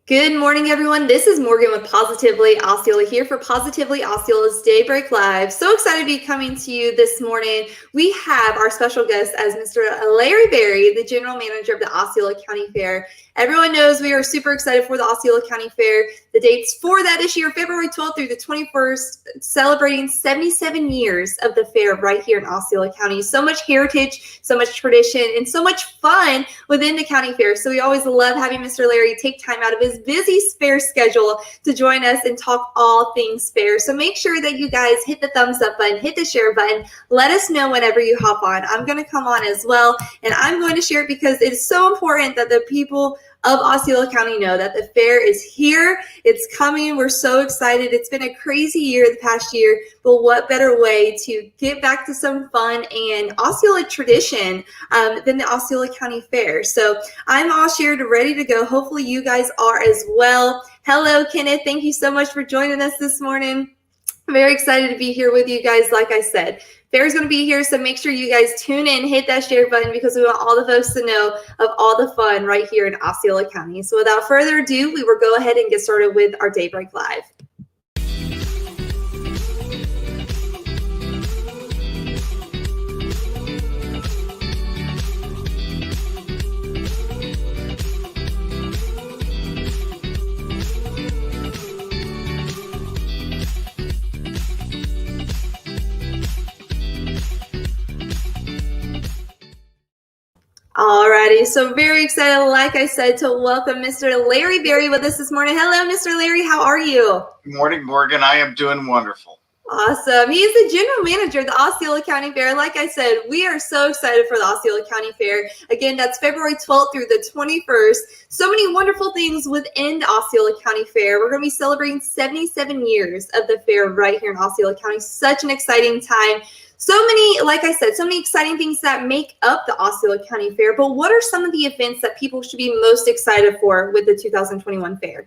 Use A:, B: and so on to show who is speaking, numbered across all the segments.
A: Good morning, everyone. This is Morgan with Positively Osceola here for Positively Osceola's Daybreak Live. So excited to be coming to you this morning. We have our special guest as Mr. Larry Berry, the General Manager of the Osceola County Fair. Everyone knows we are super excited for the Osceola County Fair. The dates for that this year, February 12th through the 21st, celebrating 77 years of the fair right here in Osceola County. So much heritage, so much tradition, and so much fun within the county fair. So we always love having Mr. Larry take time out of his busy fair schedule to join us and talk all things fair. So make sure that you guys hit the thumbs up button, hit the share button. Let us know whenever you hop on. I'm going to come on as well, and I'm going to share it because it's so important that the people of Osceola County know that the fair is here. It's coming. We're so excited. It's been a crazy year the past year, but what better way to get back to some fun and Osceola tradition than the Osceola County Fair. So I'm all shared, ready to go. Hopefully you guys are as well. Hello, Kenneth. Thank you so much for joining us this morning. I'm very excited to be here with you guys. Like I said, Fair's going to be here, so make sure you guys tune in, hit that share button, because we want all the folks to know of all the fun right here in Osceola County. So without further ado, we will go ahead and get started with our Daybreak Live. Alrighty, so very excited, like I said, to welcome Mr. Larry Berry with us this morning. Hello, Mr. Larry, how are you?
B: Good morning, Morgan. I am doing wonderful.
A: Awesome. He's the general manager of the Osceola County Fair. Like I said, we are so excited for the Osceola County Fair. Again, that's February 12th through the 21st. So many wonderful things within the Osceola County Fair. We're going to be celebrating 77 years of the fair right here in Osceola County. Such an exciting time. So many, like I said, so many exciting things that make up the Osceola County Fair. But what are some of the events that people should be most excited for with the 2021 fair?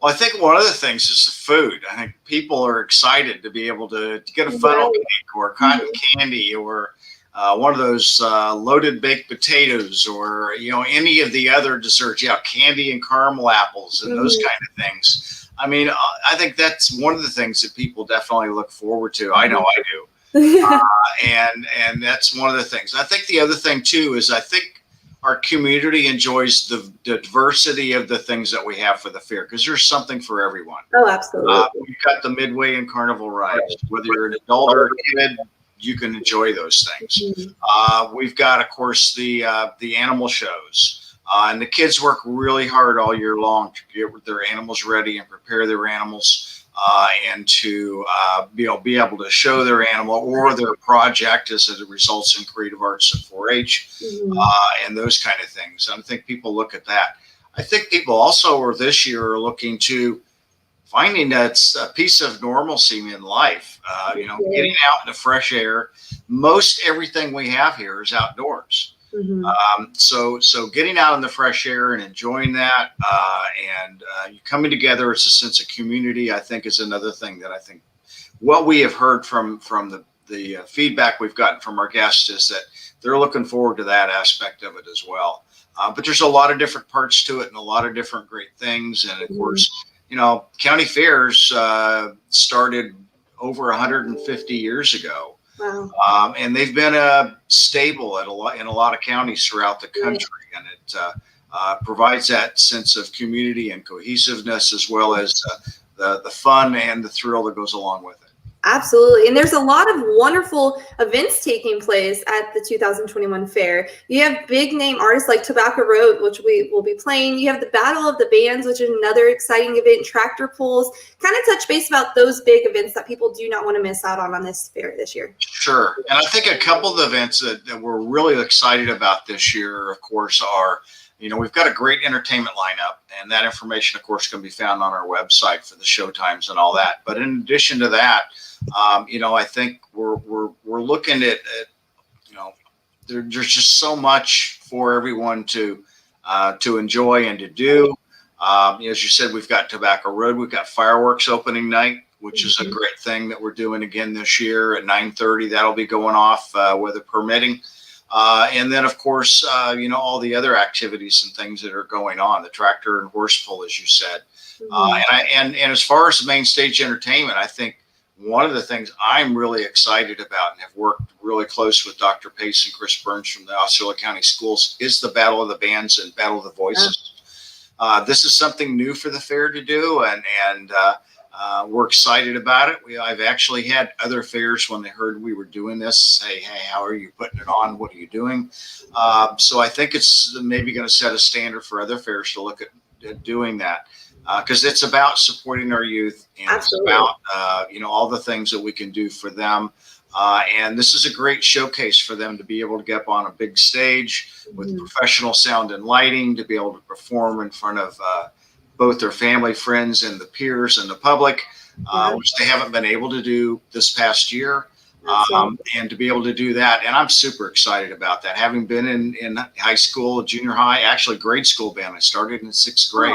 B: Well, I think one of the things is the food. I think people are excited to be able to get a funnel cake or cotton candy or one of those loaded baked potatoes or, any of the other desserts. Candy and caramel apples and those kind of things. I mean, I think that's one of the things that people definitely look forward to. I know I do. And that's one of the things. I think the other thing too is I think our community enjoys the diversity of the things that we have for the fair, because there's something for everyone.
A: Oh, absolutely.
B: We've got the Midway and Carnival rides. Whether you're an adult or a kid, you can enjoy those things. We've got, of course, the animal shows. And the kids work really hard all year long to get their animals ready and prepare their animals. And to be able to show their animal or their project as it results in creative arts and 4-H and those kind of things. I think people look at that. I think people also are this year are looking to finding that's a piece of normalcy in life. Getting out in the fresh air. Most everything we have here is outdoors. So getting out in the fresh air and enjoying that and coming together as a sense of community, I think, is another thing that I think what we have heard from the feedback we've gotten from our guests is that they're looking forward to that aspect of it as well. But there's a lot of different parts to it and a lot of different great things. And of course, county fairs started over 150 years ago.
A: Wow.
B: And they've been stable in a lot of counties throughout the country, and it provides that sense of community and cohesiveness, as well as the fun and the thrill that goes along with it.
A: Absolutely. And there's a lot of wonderful events taking place at the 2021 fair. You have big name artists like Tobacco Road, which we will be playing. You have the Battle of the Bands, which is another exciting event, tractor pulls. Kind of touch base about those big events that people do not want to miss out on this fair this year.
B: Sure. And I think a couple of the events that we're really excited about this year, of course, are we've got a great entertainment lineup, and that information, of course, can be found on our website for the show times and all that. But in addition to that, I think we're looking at there's just so much for everyone to enjoy and to do. As you said, we've got Tobacco Road, we've got fireworks opening night, which is a great thing that we're doing again this year at 9:30. That'll be going off, weather permitting. And then, of course, all the other activities and things that are going on, the tractor and horse pull, as you said. And as far as the main stage entertainment, I think one of the things I'm really excited about and have worked really close with Dr. Pace and Chris Burns from the Osceola County Schools is the Battle of the Bands and Battle of the Voices. This is something new for the fair to do, and we're excited about it. I've actually had other fairs, when they heard we were doing this, say, hey, how are you putting it on? What are you doing? So I think it's maybe going to set a standard for other fairs to look at doing that. Because it's about supporting our youth, and
A: Absolutely.
B: It's about all the things that we can do for them. And this is a great showcase for them to be able to get up on a big stage with professional sound and lighting, to be able to perform in front of both their family, friends, and the peers and the public, which they haven't been able to do this past year. And to be able to do that, and I'm super excited about that. Having been in high school, junior high, actually grade school band, I started in 6th grade.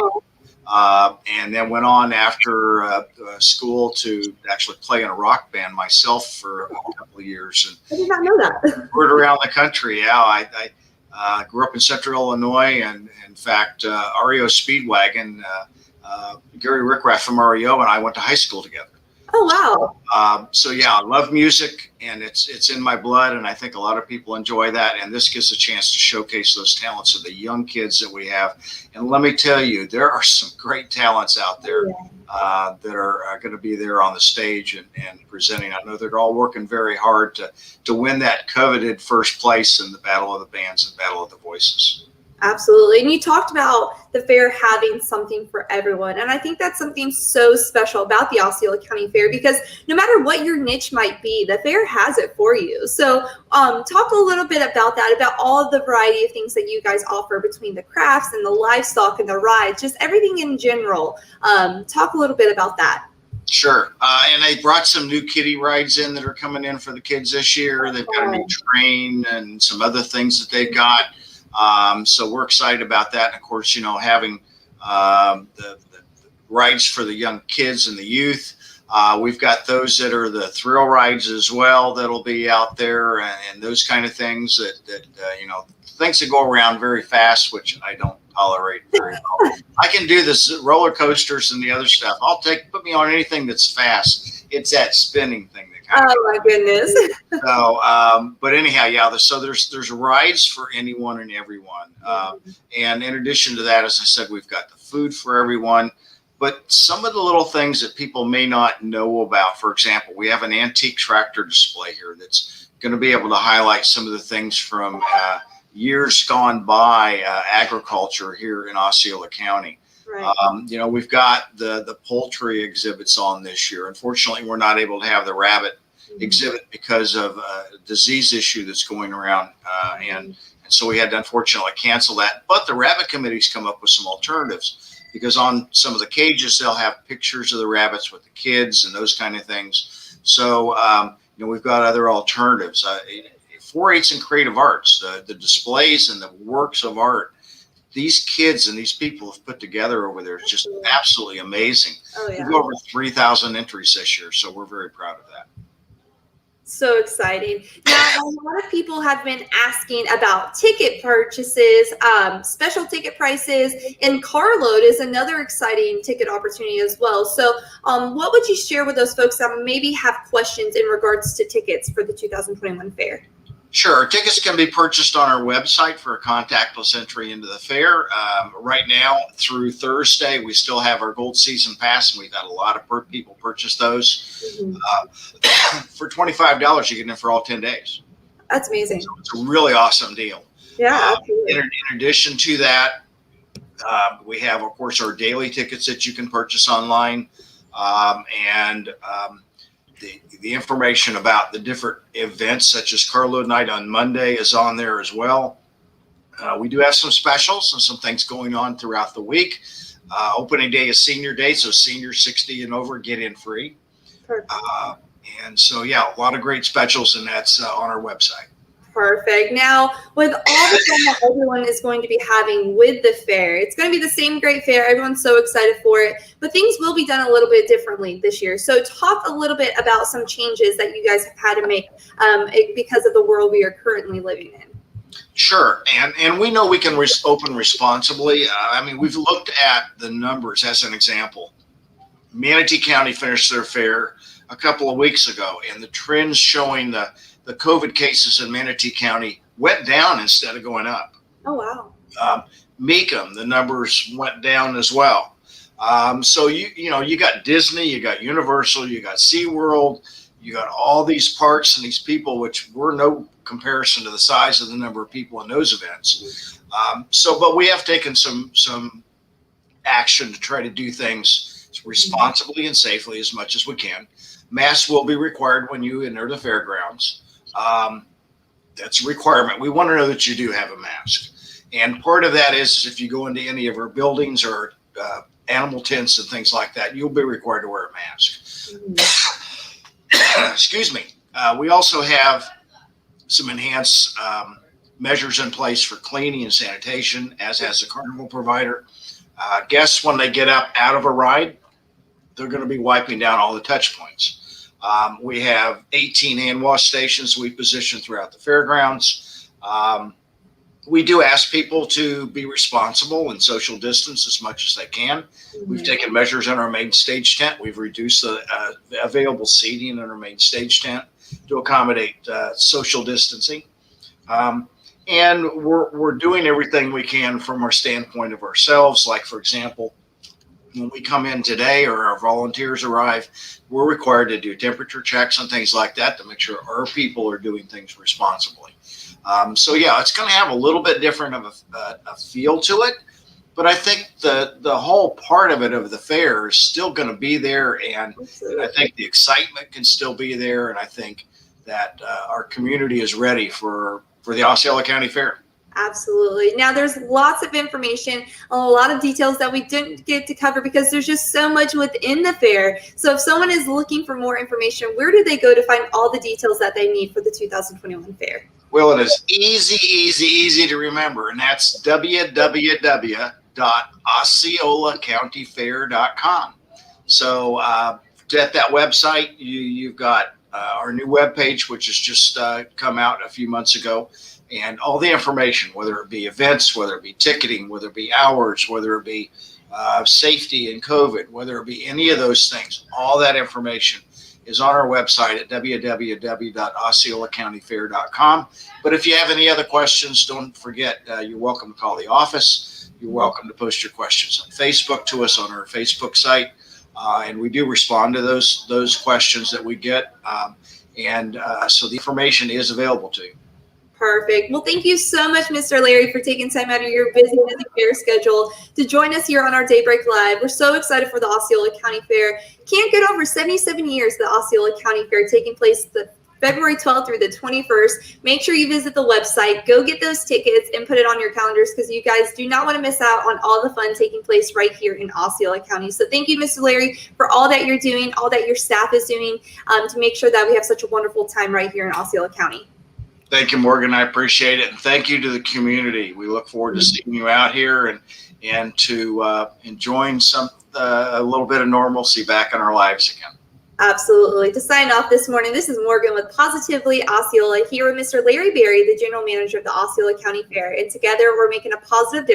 B: And then went on after school to actually play in a rock band myself for a couple of years. And
A: I did not know that.
B: toured around the country. Yeah, I grew up in Central Illinois, and in fact, REO Speedwagon, Gary Rickrath from REO and I went to high school together.
A: Oh, wow.
B: So yeah, I love music, and it's in my blood, and I think a lot of people enjoy that. And this gives a chance to showcase those talents of the young kids that we have. And let me tell you, there are some great talents out there that are going to be there on the stage and presenting. I know they're all working very hard to win that coveted first place in the Battle of the Bands and Battle of the Voices.
A: Absolutely. And you talked about the fair having something for everyone. And I think that's something so special about the Osceola County Fair, because no matter what your niche might be, the fair has it for you. So talk a little bit about that, about all of the variety of things that you guys offer between the crafts and the livestock and the rides, just everything in general. Talk a little bit about that.
B: Sure. And they brought some new kiddie rides in that are coming in for the kids this year. They've got a new train and some other things that they've got. So we're excited about that. And of course, having the rides for the young kids and the youth. We've got those that are the thrill rides as well that'll be out there, and those kind of things that things that go around very fast, which I don't tolerate very well. I can do this roller coasters and the other stuff. Put me on anything that's fast. It's that spinning thing.
A: Oh my goodness.
B: So, but anyhow, yeah. So there's rides for anyone and everyone, and in addition to that, as I said, we've got the food for everyone. But some of the little things that people may not know about, for example, we have an antique tractor display here that's going to be able to highlight some of the things from years gone by agriculture here in Osceola County. Right. We've got the poultry exhibits on this year. Unfortunately, we're not able to have the rabbit exhibit because of a disease issue that's going around. And so we had to unfortunately cancel that. But the rabbit committee's come up with some alternatives, because on some of the cages, they'll have pictures of the rabbits with the kids and those kind of things. So, we've got other alternatives. 4-H and creative arts, the displays and the works of art these kids and these people have put together over there is just absolutely amazing. Oh, yeah. We've over 3,000 entries this year, so we're very proud of that.
A: So exciting. Now, a lot of people have been asking about ticket purchases, special ticket prices, and carload is another exciting ticket opportunity as well. So what would you share with those folks that maybe have questions in regards to tickets for the 2021 fair?
B: Sure. Tickets can be purchased on our website for a contactless entry into the fair. Right now, through Thursday, we still have our Gold Season Pass, and we've had a lot of people purchase those. Mm-hmm. For $25, you get in for all 10 days.
A: That's amazing.
B: So it's a really awesome deal.
A: Yeah, absolutely.
B: In addition to that, we have, of course, our daily tickets that you can purchase online, and the information about the different events, such as Carload Night on Monday, is on there as well. We do have some specials and some things going on throughout the week. Opening day is Senior Day, so seniors 60 and over get in free. Perfect. And so, yeah, a lot of great specials, and that's on our website.
A: Perfect. Now, with all the fun that everyone is going to be having with the fair, it's going to be the same great fair. Everyone's so excited for it, but things will be done a little bit differently this year. So talk a little bit about some changes that you guys have had to make because of the world we are currently living in.
B: Sure, and we know we can open responsibly. I mean, we've looked at the numbers as an example. Manatee County finished their fair a couple of weeks ago, and the trends showing the COVID cases in Manatee County went down instead of going up.
A: Oh, wow.
B: Mecum, the numbers went down as well. So you got Disney, you got Universal, you got SeaWorld, you got all these parks and these people, which were no comparison to the size of the number of people in those events. But we have taken some action to try to do things responsibly and safely as much as we can. Masks will be required when you enter the fairgrounds. That's a requirement. We want to know that you do have a mask. And part of that is if you go into any of our buildings or animal tents and things like that, you'll be required to wear a mask. Excuse me. We also have some enhanced measures in place for cleaning and sanitation, as has the carnival provider. Guests, when they get up out of a ride, they're going to be wiping down all the touch points. We have 18 hand wash stations we position throughout the fairgrounds. We do ask people to be responsible and social distance as much as they can. We've taken measures in our main stage tent. We've reduced the available seating in our main stage tent to accommodate social distancing. And we're doing everything we can from our standpoint of ourselves. Like, for example, when we come in today or our volunteers arrive, we're required to do temperature checks and things like that to make sure our people are doing things responsibly. So yeah, it's going to have a little bit different of a feel to it, but I think the whole part of it of the fair is still going to be there, and I think the excitement can still be there, and I think that our community is ready for the Osceola County Fair.
A: Absolutely. Now, there's lots of information, a lot of details that we didn't get to cover because there's just so much within the fair. So if someone is looking for more information, where do they go to find all the details that they need for the 2021 fair?
B: Well, it is easy to remember, and that's www.osceolacountyfair.com. So at that website, you've got our new webpage, which has just come out a few months ago. And all the information, whether it be events, whether it be ticketing, whether it be hours, whether it be safety and COVID, whether it be any of those things, all that information is on our website at www.osceolacountyfair.com. But if you have any other questions, don't forget, you're welcome to call the office. You're welcome to post your questions on Facebook to us on our Facebook site. And we do respond to those questions that we get. So the information is available to you.
A: Perfect. Well, thank you so much, Mr. Larry, for taking time out of your busy fair schedule to join us here on our Daybreak Live. We're so excited for the Osceola County Fair. Can't get over 77 years of the Osceola County Fair taking place the February 12th through the 21st. Make sure you visit the website, go get those tickets and put it on your calendars because you guys do not want to miss out on all the fun taking place right here in Osceola County. So thank you, Mr. Larry, for all that you're doing, all that your staff is doing to make sure that we have such a wonderful time right here in Osceola County.
B: Thank you, Morgan. I appreciate it. And thank you to the community. We look forward to seeing you out here and to enjoying a little bit of normalcy back in our lives again.
A: Absolutely. To sign off this morning, this is Morgan with Positively Osceola here with Mr. Larry Berry, the General Manager of the Osceola County Fair. And together we're making a positive difference